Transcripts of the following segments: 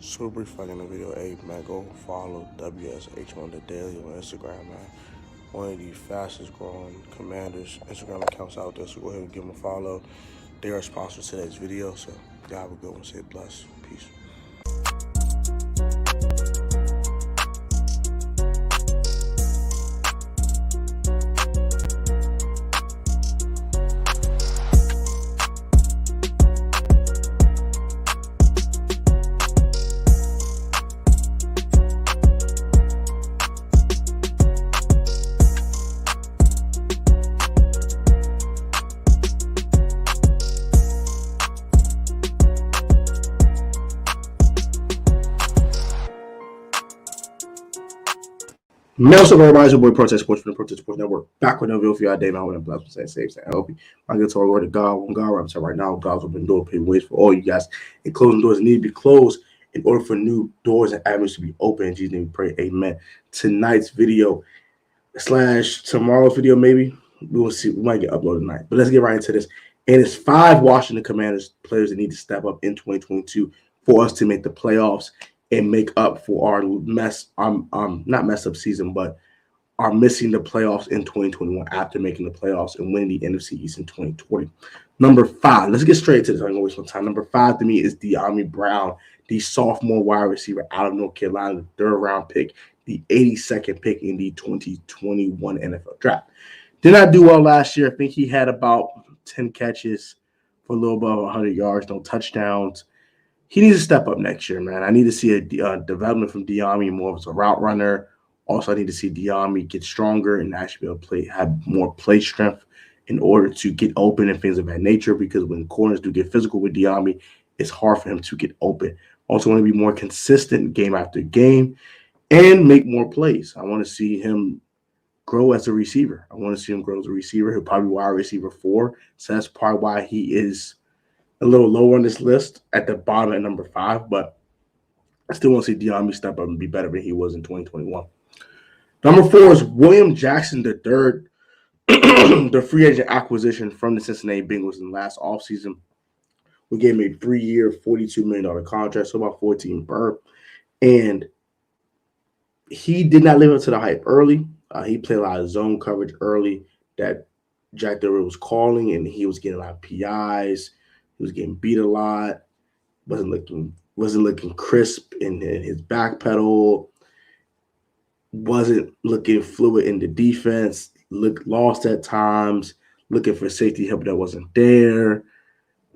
Super fucking the video. Hey man, go follow WSH1 the Daily on Instagram, man. One of the fastest growing commanders Instagram accounts out there. So go ahead and give them a follow. They are sponsors to today's video. So y'all have a good one. Stay blessed. Peace. What's up, everybody? It's your boy Protest Sports from the Protest Sports Network. Back with another video for y'all day, man. I want to bless, stay safe, stay healthy. I get to our word of God. When God wraps up right now, God's open door, paving ways for all you guys. And closing doors need to be closed in order for new doors and avenues to be open. In Jesus' name we pray, amen. Tonight's video / tomorrow's video, maybe. We will see. We might get uploaded tonight. But let's get right into this. And it's 5 Washington Commanders players that need to step up in 2022 for us to make the playoffs and make up for our not messed up season, but are missing the playoffs in 2021 after making the playoffs and winning the NFC East in 2020. Number 5, let's get straight to this. I'm going to waste some time. Number 5 to me is De'Ami Brown, the sophomore wide receiver out of North Carolina, the third-round pick, the 82nd pick in the 2021 NFL draft. Did not do well last year. I think he had about 10 catches for a little above 100 yards, no touchdowns. He needs to step up next year, man. I need to see a development from De'Ami more as a route runner. Also, I need to see De'Ami get stronger and actually be able to have more play strength in order to get open and things of that nature, because when corners do get physical with De'Ami, it's hard for him to get open. Also, want to be more consistent game after game and make more plays. I want to see him grow as a receiver. I want to see him grow as a receiver. He'll probably be wide receiver 4. So that's probably why he is a little lower on this list at the bottom at number 5, but I still want to see De'Ami step up and be better than he was in 2021. Number 4 is William Jackson III, the free agent acquisition from the Cincinnati Bengals in the last offseason. We gave him a 3-year, $42 million contract, so about $14 per. And he did not live up to the hype early. He played a lot of zone coverage early that Jack Del was calling, and he was getting a lot of PIs. He was getting beat a lot. Wasn't looking crisp in his back pedal. Wasn't looking fluid in the defense. Looked lost at times. Looking for safety help that wasn't there. A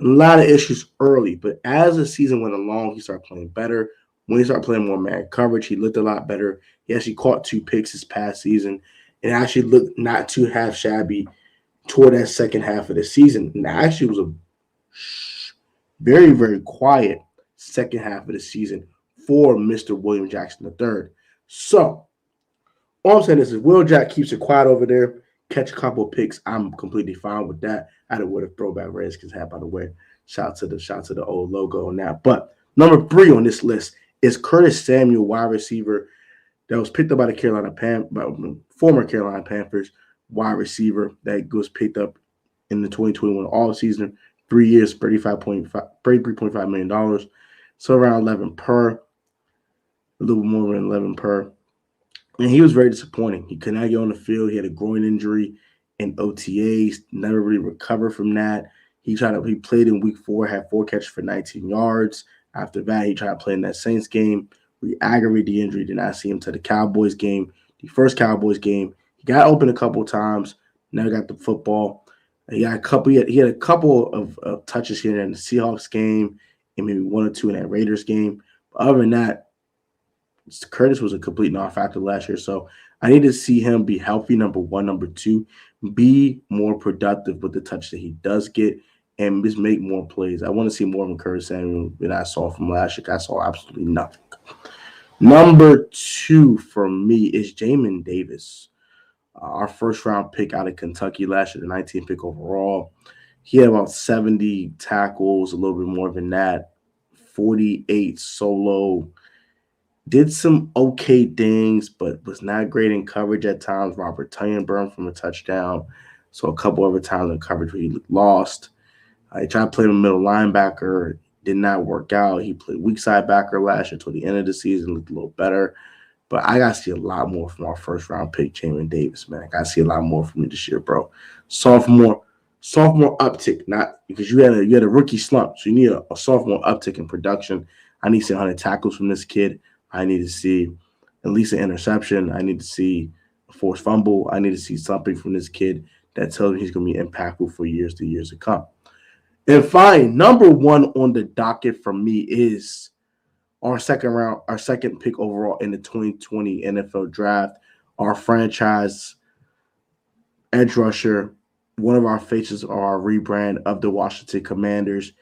lot of issues early, but as the season went along, he started playing better. When he started playing more man coverage, he looked a lot better. He actually caught 2 picks this past season, and actually looked not too half shabby toward that second half of the season. And actually was a very, very quiet second half of the season for Mr. William Jackson III. So, all I'm saying is if Will Jack keeps it quiet over there, catch a couple of picks, I'm completely fine with that. I don't wear the throwback Redskins hat, by the way. Shout to the old logo on that. But number 3 on this list is Curtis Samuel, wide receiver that was picked up by the former Carolina Panthers wide receiver that was picked up in the 2021 offseason. 3 years, $33.5 million. So around 11 per, a little more than 11 per. And he was very disappointing. He could not get on the field. He had a groin injury in OTAs, never really recovered from that. He played in week 4, had 4 catches for 19 yards. After that, he tried to play in that Saints game. We aggravated the injury, did not see him to the Cowboys game. The first Cowboys game, he got open a couple of times, never got the football. He had a couple of touches here in the Seahawks game and maybe 1 or 2 in that Raiders game. But other than that, Curtis was a complete non-factor last year. So I need to see him be healthy, number 1. Number 2, be more productive with the touch that he does get and just make more plays. I want to see more of Curtis Samuel than I saw from last year. I saw absolutely nothing. Number 2 for me is Jamin Davis. Our first-round pick out of Kentucky last year, the 19th pick overall. He had about 70 tackles, a little bit more than that, 48 solo. Did some okay things, but was not great in coverage at times. Robert Tonyan burned from a touchdown. So a couple other times in coverage where he lost. He tried to play him middle linebacker. did not work out. He played weak side backer last year until the end of the season, looked a little better. But I got to see a lot more from our first round pick, Jamin Davis, man. I got to see a lot more from him this year, bro. Sophomore uptick, not because you had a rookie slump. So you need a sophomore uptick in production. I need to see 100 tackles from this kid. I need to see at least an interception. I need to see a forced fumble. I need to see something from this kid that tells me he's going to be impactful for years to come. And fine, number one on the docket for me is our second pick overall in the 2020 NFL draft, our franchise edge rusher, one of our faces of our rebrand of the Washington Commanders,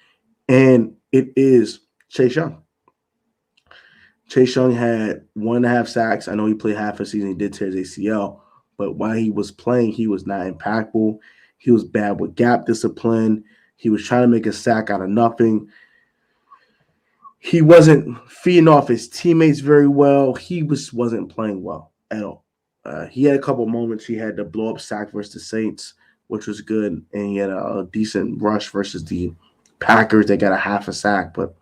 and it is Chase Young. Chase Young had 1.5 sacks. I know he played half a season. He did tear his ACL, but while he was playing, he was not impactful. He was bad with gap discipline. He was trying to make a sack out of nothing. He wasn't feeding off his teammates very well. He wasn't playing well at all. He had a couple moments. He had the blow-up sack versus the Saints, which was good, and he had a decent rush versus the Packers. They got a half a sack, but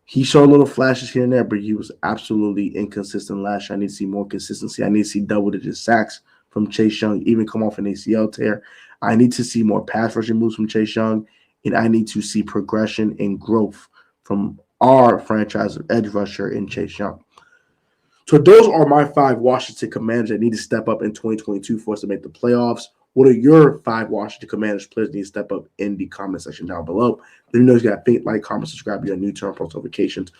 he showed little flashes here and there, but he was absolutely inconsistent last year. I need to see more consistency. I need to see double-digit sacks from Chase Young, even come off an ACL tear. I need to see more pass rushing moves from Chase Young, and I need to see progression and growth from our franchise edge rusher in Chase Young. So those are my 5 Washington Commanders that need to step up in 2022 for us to make the playoffs. What are your 5 Washington Commanders players that need to step up in the comment section down below? Let me know you got to like, comment, subscribe, you got new turn post notifications.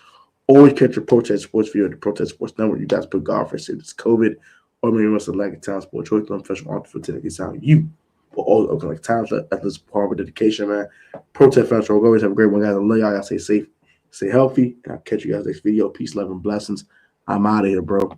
Always catch your Protest Sports video at the Protest Sports Network. You guys put God first, it's COVID, or maybe most of the like town sport choice, professional art for today. Sound you for all the like times at this part of dedication, man. Protest fans, we'll always have a great one, guys. I love y'all. Y'all stay safe, stay healthy, and I'll catch you guys next video. Peace, love, and blessings. I'm out of here, bro.